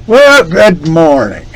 Well, good morning.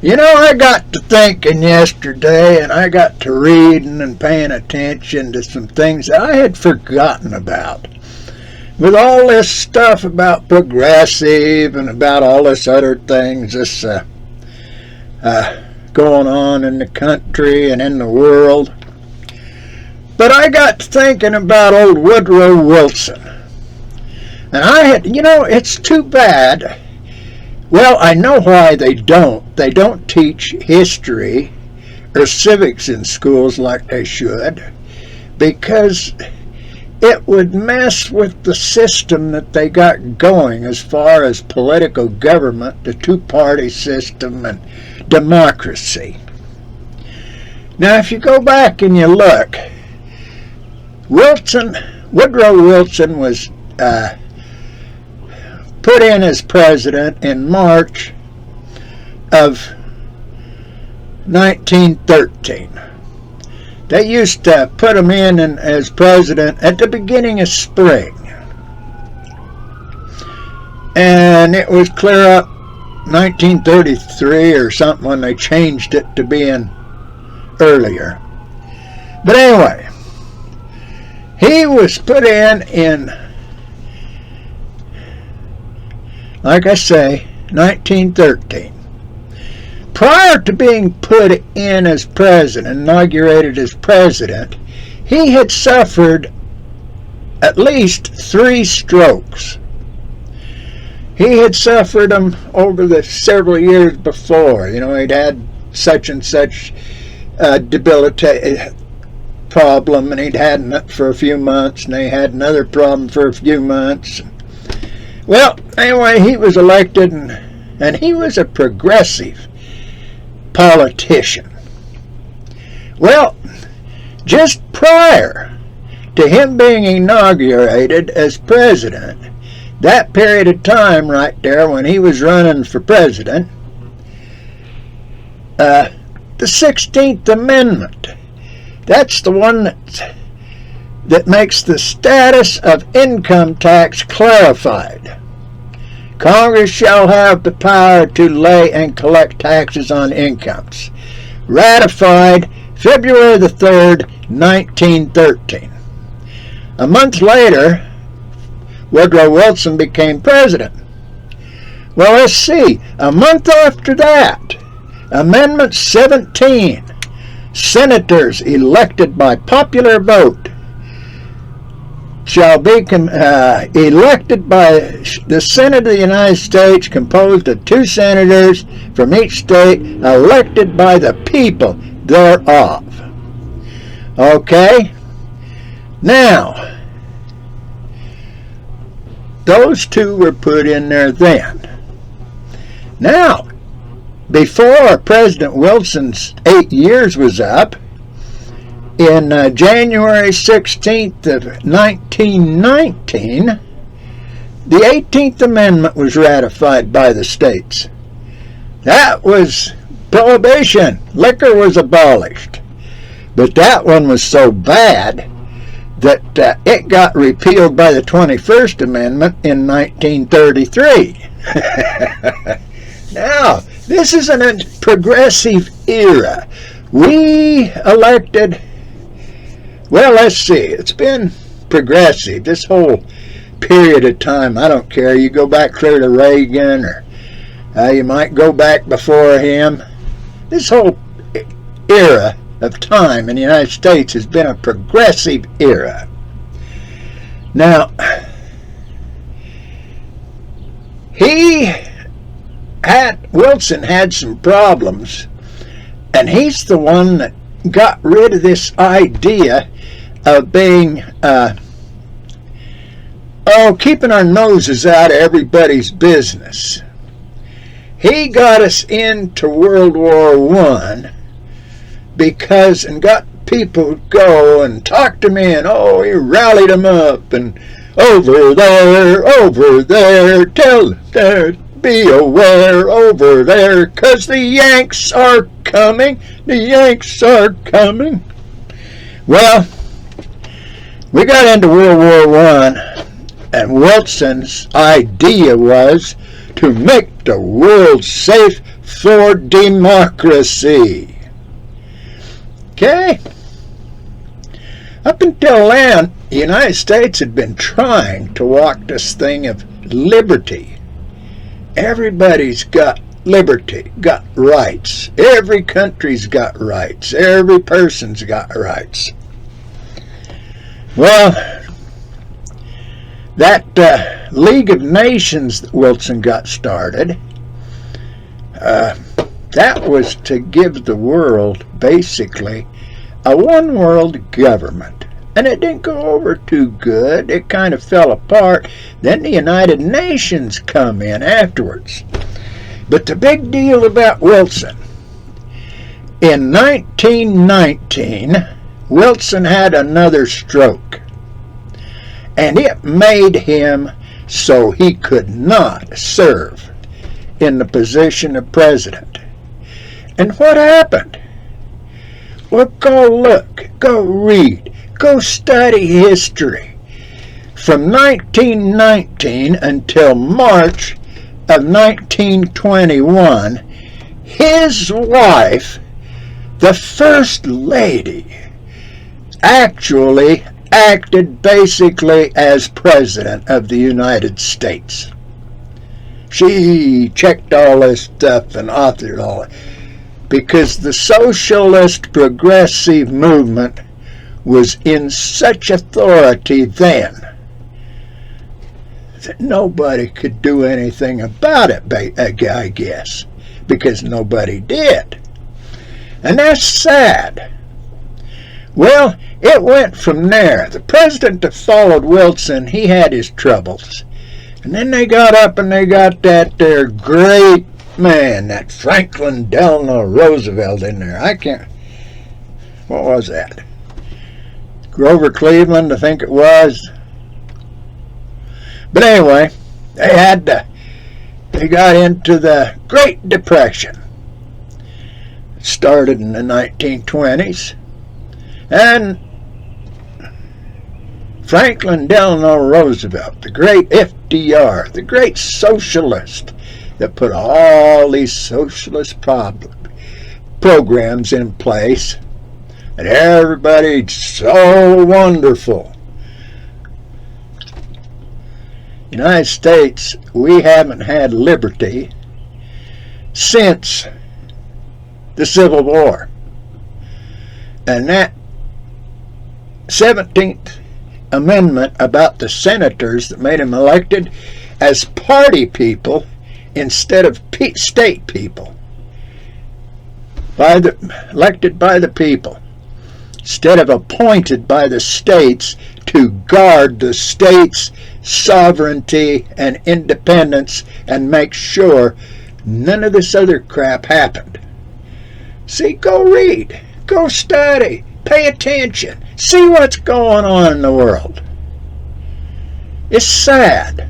I got to thinking yesterday, and I got to reading and paying attention to some things that I had forgotten about. With all this stuff about progressive and about all this other things going on in the country and in the world. But I got to thinking about old Woodrow Wilson. And it's too bad. Well, I know why they don't. They don't teach history or civics in schools like they should, because it would mess with the system that they got going as far as political government, the two-party system, and democracy. Now, if you go back and you look, Woodrow Wilson was put in as president in March of 1913. They used to put him in as president at the beginning of spring. And it was clear up 1933 or something when they changed it to being earlier. But anyway, he was put in like I say, 1913. Prior to being put in as president, inaugurated as president, he had suffered at least 3 strokes. He had suffered them over the several years before. He'd had such and such debilitating problem, and he'd had it for a few months, and they had another problem for a few months. Well, anyway, he was elected, and he was a progressive politician. Well, just prior to him being inaugurated as president, that period of time right there when he was running for president, the 16th Amendment, that's the one that makes the status of income tax clarified. Congress shall have the power to lay and collect taxes on incomes. Ratified February the 3rd, 1913. A month later, Woodrow Wilson became president. Well, let's see. A month after that, Amendment 17, senators elected by popular vote shall be elected by the Senate of the United States, composed of 2 senators from each state, elected by the people thereof. Okay? Now, those 2 were put in there then. Now, before President Wilson's 8 years was up, in January 16th of 1919, the 18th Amendment was ratified by the states. That was prohibition. Liquor was abolished. But that one was so bad that it got repealed by the 21st Amendment in 1933. Now, this is a progressive era. We elected... Well, let's see. It's been progressive this whole period of time. I don't care. You go back clear to Reagan, or you might go back before him. This whole era of time in the United States has been a progressive era. Now, Wilson had some problems, and he's the one that got rid of this idea of being keeping our noses out of everybody's business. He got us into World War I and got people to go and talk to me, and he rallied them up, and over there, tell them, be aware over there, 'cause the Yanks are coming, Well, we got into World War I, And Wilson's idea was to make the world safe for democracy. Okay? Up until then, the United States had been trying to walk this thing of liberty. Everybody's got liberty, got rights. Every country's got rights. Every person's got rights. Well, that League of Nations that Wilson got started, that was to give the world basically a one world government. And it didn't go over too good. It kind of fell apart. Then the United Nations come in afterwards. But the big deal about Wilson, in 1919, Wilson had another stroke. And it made him so he could not serve in the position of president. And what happened? Well, go look, go read, go study history. From 1919 until March of 1921, his wife, the First Lady, actually acted basically as President of the United States. She checked all this stuff and authored all it, because the socialist progressive movement was in such authority then that nobody could do anything about it, I guess, because nobody did. And that's sad. Well, it went from there. The president that followed Wilson, he had his troubles. And then they got up and they got that there great man, that Franklin Delano Roosevelt in there. What was that? Grover Cleveland, I think it was. But anyway, they got into the Great Depression. It started in the 1920s. And Franklin Delano Roosevelt, the great FDR, the great socialist that put all these socialist programs in place, and everybody's so wonderful. United States, we haven't had liberty since the Civil War. And that 17th Amendment about the senators that made them elected as party people instead of state people, elected by the people, instead of appointed by the states to guard the states' sovereignty and independence and make sure none of this other crap happened. See, go read, go study, pay attention, see what's going on in the world. It's sad.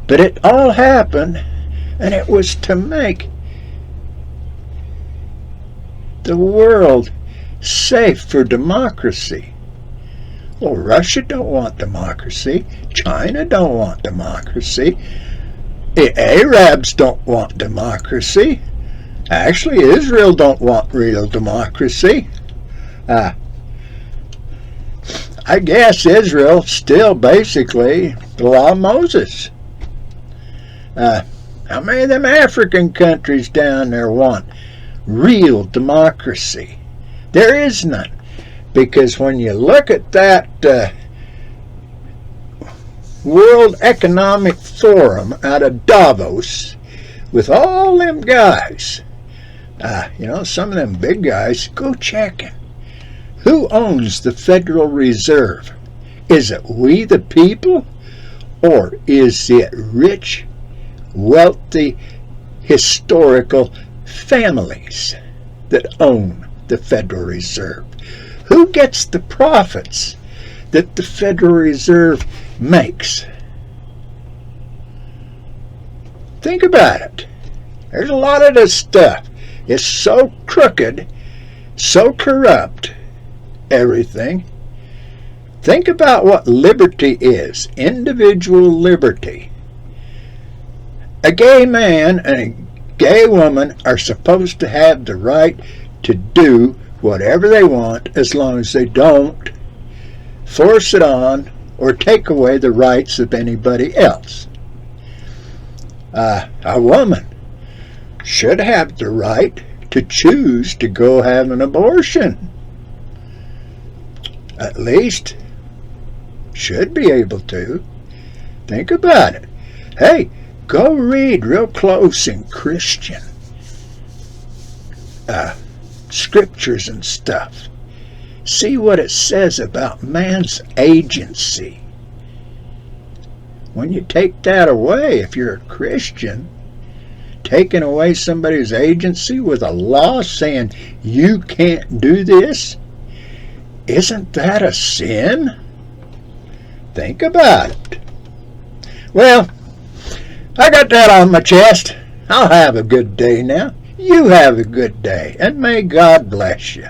But it all happened, and it was to make the world safe for democracy. Well, Russia don't want democracy. China don't want democracy. The Arabs don't want democracy. Actually, Israel don't want real democracy. I guess Israel still basically the law of Moses. How many of them African countries down there want real democracy? There is none. Because when you look at that World Economic Forum out of Davos, with all them guys, some of them big guys, go checking. Who owns the Federal Reserve? Is it we the people? Or is it rich, wealthy, historical families that own the Federal Reserve? Who gets the profits that the Federal Reserve makes? Think about it. There's a lot of this stuff. It's so crooked, so corrupt, everything. Think about what liberty is, individual liberty. A gay man and a gay woman are supposed to have the right to do whatever they want as long as they don't force it on or take away the rights of anybody else. A woman should have the right to choose to go have an abortion. At least should be able to. Think about it. Hey, go read real close in Christian scriptures and stuff. See what it says about man's agency. When you take that away, if you're a Christian, taking away somebody's agency with a law saying you can't do this, isn't that a sin? Think about it. Well, I got that on my chest. I'll have a good day now. You have a good day, and may God bless you.